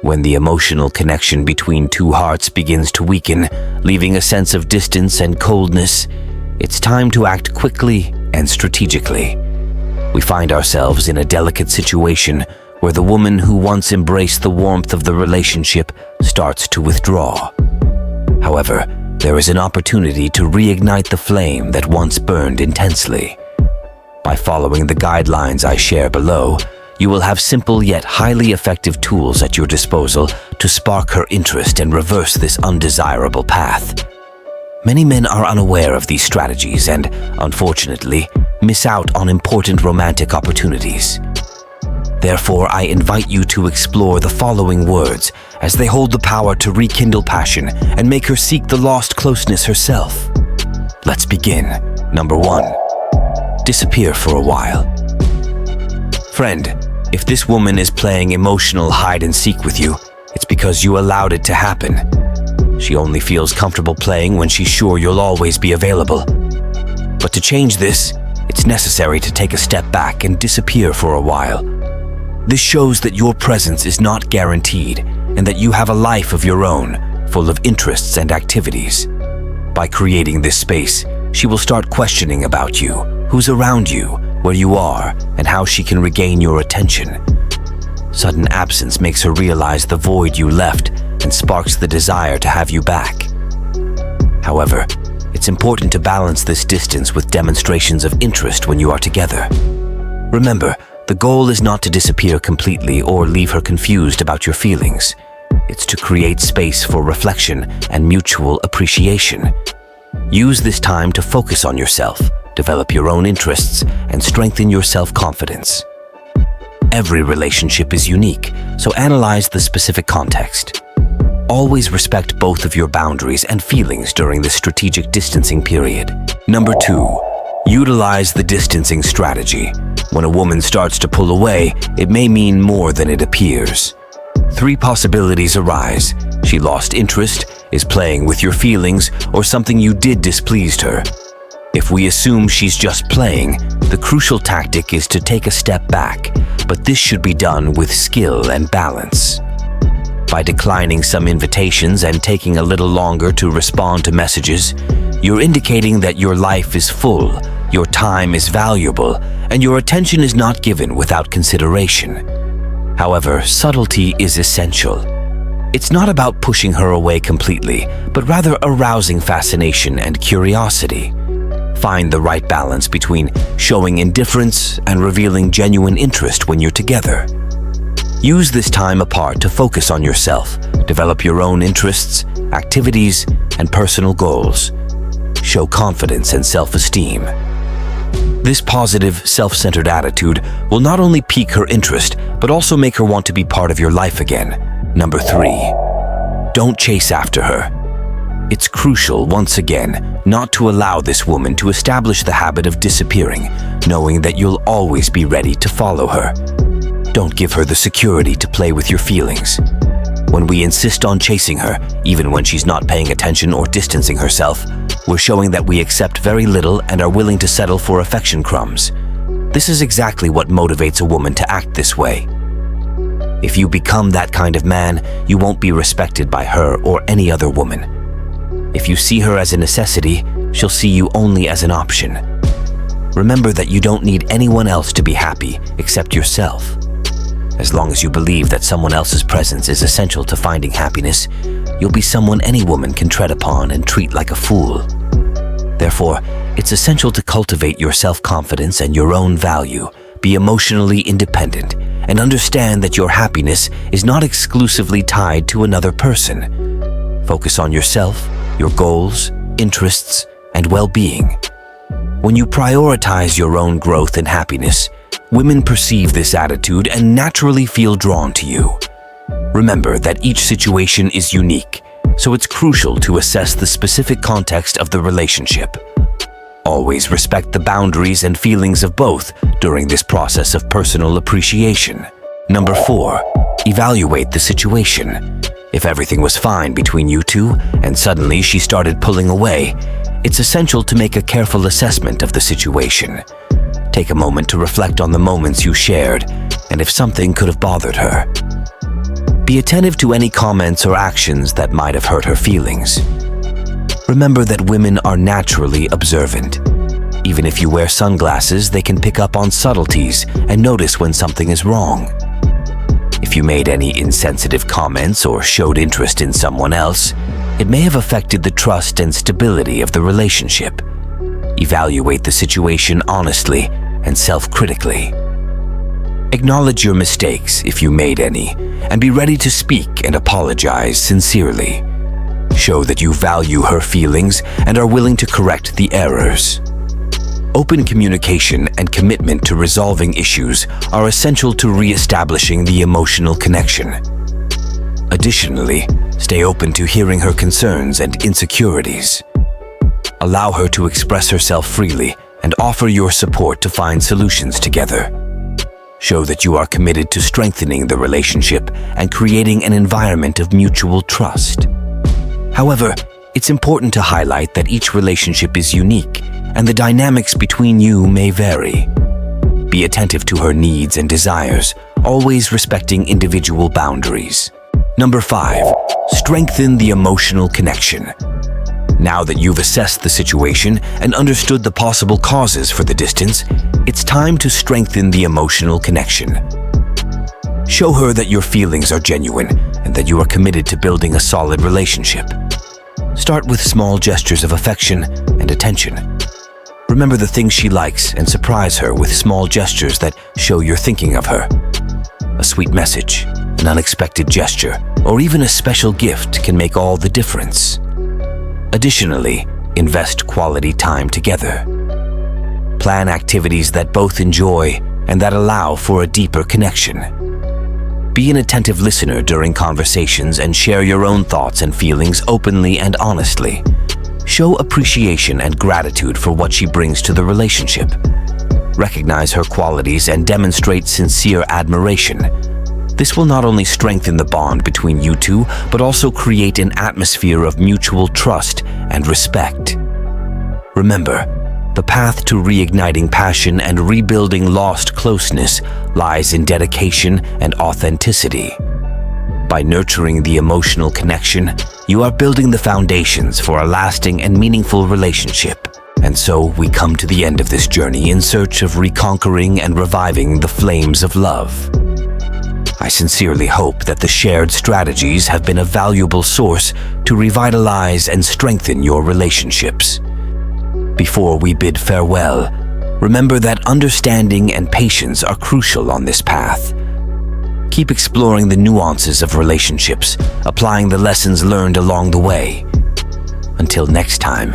When the emotional connection between two hearts begins to weaken, leaving a sense of distance and coldness, it's time to act quickly and strategically. We find ourselves in a delicate situation where the woman who once embraced the warmth of the relationship starts to withdraw. However, there is an opportunity to reignite the flame that once burned intensely. By following the guidelines I share below, you will have simple yet highly effective tools at your disposal to spark her interest and reverse this undesirable path. Many men are unaware of these strategies and, unfortunately, miss out on important romantic opportunities. Therefore, I invite you to explore the following words as they hold the power to rekindle passion and make her seek the lost closeness herself. Let's begin. Number 1. Disappear for a while. Friend, if this woman is playing emotional hide-and-seek with you, it's because you allowed it to happen. She only feels comfortable playing when she's sure you'll always be available. But to change this, it's necessary to take a step back and disappear for a while. This shows that your presence is not guaranteed and that you have a life of your own, full of interests and activities. By creating this space, she will start questioning about you, who's around you, where you are, and how she can regain your attention. Sudden absence makes her realize the void you left and sparks the desire to have you back. However, it's important to balance this distance with demonstrations of interest when you are together. Remember, the goal is not to disappear completely or leave her confused about your feelings. It's to create space for reflection and mutual appreciation. Use this time to focus on yourself, develop your own interests, and strengthen your self-confidence. Every relationship is unique, so analyze the specific context. Always respect both of your boundaries and feelings during the strategic distancing period. Number 2, utilize the distancing strategy. When a woman starts to pull away, it may mean more than it appears. 3 possibilities arise. She lost interest, is playing with your feelings, or something you did displeased her. If we assume she's just playing, the crucial tactic is to take a step back, but this should be done with skill and balance. By declining some invitations and taking a little longer to respond to messages, you're indicating that your life is full, your time is valuable, and your attention is not given without consideration. However, subtlety is essential. It's not about pushing her away completely, but rather arousing fascination and curiosity. Find the right balance between showing indifference and revealing genuine interest when you're together. Use this time apart to focus on yourself, develop your own interests, activities, and personal goals. Show confidence and self-esteem. This positive, self-centered attitude will not only pique her interest, but also make her want to be part of your life again. Number 3, don't chase after her. It's crucial, once again, not to allow this woman to establish the habit of disappearing, knowing that you'll always be ready to follow her. Don't give her the security to play with your feelings. When we insist on chasing her, even when she's not paying attention or distancing herself, we're showing that we accept very little and are willing to settle for affection crumbs. This is exactly what motivates a woman to act this way. If you become that kind of man, you won't be respected by her or any other woman. If you see her as a necessity, she'll see you only as an option. Remember that you don't need anyone else to be happy except yourself. As long as you believe that someone else's presence is essential to finding happiness, you'll be someone any woman can tread upon and treat like a fool. Therefore, it's essential to cultivate your self-confidence and your own value, be emotionally independent, and understand that your happiness is not exclusively tied to another person. Focus on yourself, your goals, interests, and well-being. When you prioritize your own growth and happiness, women perceive this attitude and naturally feel drawn to you. Remember that each situation is unique, so it's crucial to assess the specific context of the relationship. Always respect the boundaries and feelings of both during this process of personal appreciation. Number 4, evaluate the situation. If everything was fine between you two and suddenly she started pulling away, it's essential to make a careful assessment of the situation. Take a moment to reflect on the moments you shared and if something could have bothered her. Be attentive to any comments or actions that might have hurt her feelings. Remember that women are naturally observant. Even if you wear sunglasses, they can pick up on subtleties and notice when something is wrong. If you made any insensitive comments or showed interest in someone else, it may have affected the trust and stability of the relationship. Evaluate the situation honestly and self-critically. Acknowledge your mistakes if you made any, and be ready to speak and apologize sincerely. Show that you value her feelings and are willing to correct the errors. Open communication and commitment to resolving issues are essential to re-establishing the emotional connection. Additionally, stay open to hearing her concerns and insecurities. Allow her to express herself freely and offer your support to find solutions together. Show that you are committed to strengthening the relationship and creating an environment of mutual trust. However, it's important to highlight that each relationship is unique and the dynamics between you may vary. Be attentive to her needs and desires, always respecting individual boundaries. Number 5, strengthen the emotional connection. Now that you've assessed the situation and understood the possible causes for the distance, it's time to strengthen the emotional connection. Show her that your feelings are genuine and that you are committed to building a solid relationship. Start with small gestures of affection and attention. Remember the things she likes and surprise her with small gestures that show you're thinking of her. A sweet message, an unexpected gesture, or even a special gift can make all the difference. Additionally, invest quality time together. Plan activities that both enjoy and that allow for a deeper connection. Be an attentive listener during conversations and share your own thoughts and feelings openly and honestly. Show appreciation and gratitude for what she brings to the relationship. Recognize her qualities and demonstrate sincere admiration. This will not only strengthen the bond between you two, but also create an atmosphere of mutual trust and respect. Remember, the path to reigniting passion and rebuilding lost closeness lies in dedication and authenticity. By nurturing the emotional connection, you are building the foundations for a lasting and meaningful relationship. And so we come to the end of this journey in search of reconquering and reviving the flames of love. I sincerely hope that the shared strategies have been a valuable source to revitalize and strengthen your relationships. Before we bid farewell, remember that understanding and patience are crucial on this path. Keep exploring the nuances of relationships, applying the lessons learned along the way. Until next time,